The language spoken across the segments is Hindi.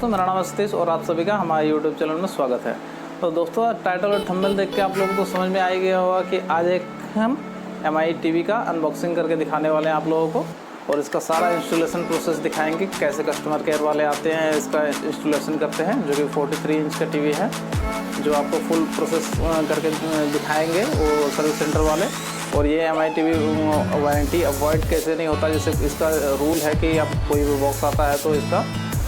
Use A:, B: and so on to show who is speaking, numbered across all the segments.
A: दोस्तों, मेरा नाम है सतीश और आप सभी का हमारे YouTube चैनल में स्वागत है। तो दोस्तों, टाइटल और थंबनेल देख के आप लोगों को समझ में आ गया होगा कि आज एक हम MI टीवी का अनबॉक्सिंग करके दिखाने वाले हैं आप लोगों को, और इसका सारा इंस्टॉलेशन प्रोसेस दिखाएंगे। कैसे कस्टमर केयर वाले आते हैं, इसका इंस्टॉलेशन करते हैं, जो कि 43 इंच का टीवी है, जो आपको फुल प्रोसेस करके दिखाएंगे वो सर्विस सेंटर वाले। और ये MI टीवी वारंटी अवॉइड कैसे नहीं होता, जैसे इसका रूल है कि आप कोई भी बॉक्स आता है तो इसका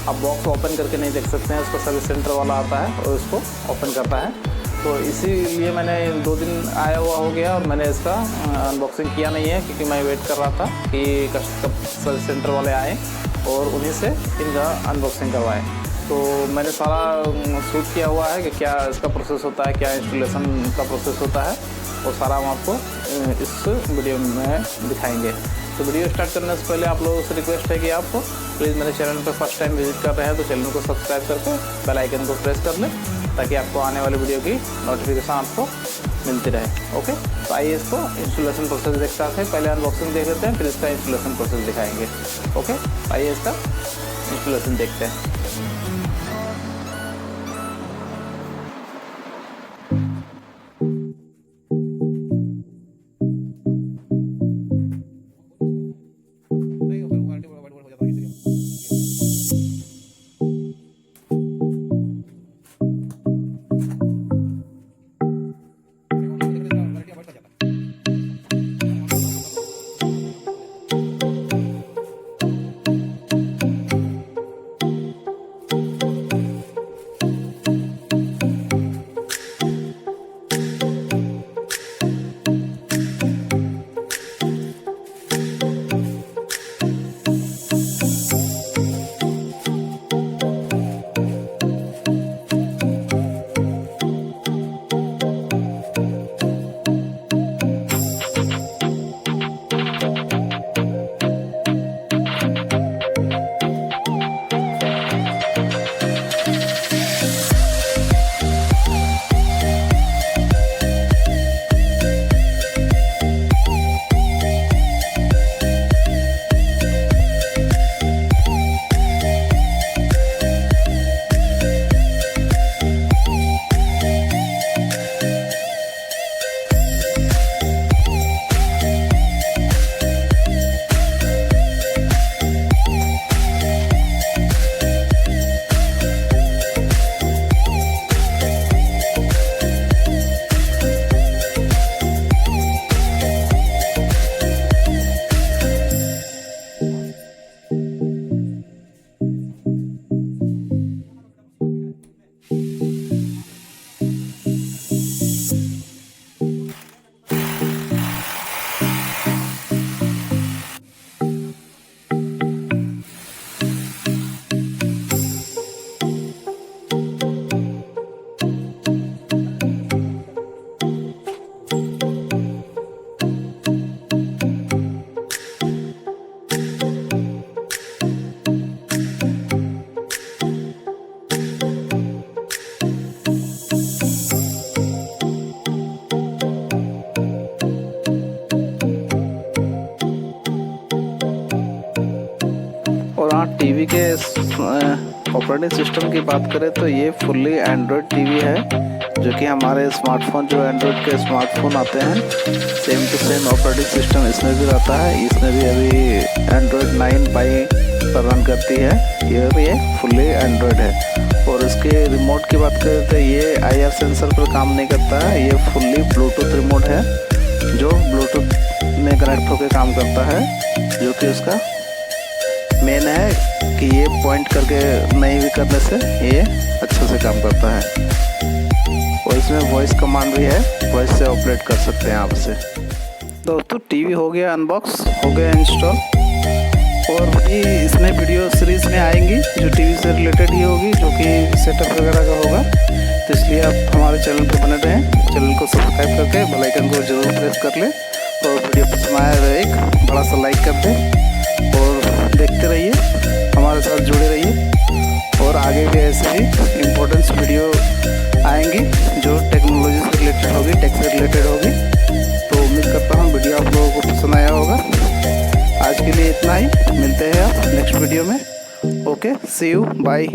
A: आप बॉक्स ओपन करके नहीं देख सकते हैं, उसको सर्विस सेंटर वाला आता है और इसको ओपन करता है। तो इसीलिए मैंने 2 दिन आया हुआ हो गया और मैंने इसका अनबॉक्सिंग किया नहीं है, क्योंकि मैं वेट कर रहा था कि कब सर्विस सेंटर वाले आए और उन्हीं से इनका अनबॉक्सिंग करवाएं। तो मैंने सारा शूट किया हुआ है कि क्या इसका प्रोसेस होता है, क्या इंस्टॉलेशन का प्रोसेस होता है, और सारा हम आपको इस वीडियो में दिखाएंगे। तो वीडियो स्टार्ट करने से पहले आप लोगों से रिक्वेस्ट है कि आप प्लीज़ मेरे चैनल पर फर्स्ट टाइम विजिट कर रहे हैं तो चैनल को सब्सक्राइब करके बेल आइकन को प्रेस कर लें, ताकि आपको आने वाली वीडियो की नोटिफिकेशन आपको मिलती रहे। ओके, तो आइए इसको इंस्टॉलेशन प्रोसेस देखते हैं। पहले अनबॉक्सिंग देख लेते हैं, फिर इसका इंस्टॉलेशन प्रोसेस दिखाएंगे। ओके, आइए इसका इंस्टॉलेशन देखते हैं। और हाँ, टीवी के ऑपरेटिंग सिस्टम की बात करें तो ये फुल्ली एंड्रॉयड टीवी है, जो कि हमारे स्मार्टफोन जो एंड्रॉयड के स्मार्टफोन आते हैं same to same operating system इसमें भी रहता है। इसमें भी अभी एंड्रॉयड 9 बाई पर रन करती है। ये भी फुल्ली एंड्रॉयड है। और इसके रिमोट की बात करें तो ये IR सेंसर पर काम नहीं करता है। ये फुल्ली ब्लूटूथ रिमोट है, जो ब्लूटूथ में कनेक्ट होकर काम करता है, जो कि उसका मेन है कि ये पॉइंट करके नहीं भी करने से ये अच्छे से काम करता है। और इसमें वॉइस कमांड भी है, वॉइस से ऑपरेट कर सकते हैं आपसे। दोस्तों, टीवी हो गया अनबॉक्स, हो गया इंस्टॉल, और भी इसमें वीडियो सीरीज़ में आएंगी जो टीवी से रिलेटेड ही होगी, जो कि सेटअप वगैरह का होगा। तो इसलिए आप हमारे चैनल पर बने रहें, चैनल को सब्सक्राइब करके बेल आइकन को जरूर प्रेस कर लें, और वीडियो पसंद आया तो एक बड़ा सा लाइक कर दें, और देखते रहिए, हमारे साथ जुड़े रहिए। और आगे भी ऐसे ही इम्पोर्टेंट वीडियो आएंगी जो टेक्नोलॉजी से रिलेटेड होगी, टेक से रिलेटेड होगी। तो उम्मीद करता हूँ वीडियो आप लोगों को पसंद आया होगा। आज के लिए इतना ही, मिलते हैं आप नेक्स्ट वीडियो में। Okay, see you, bye.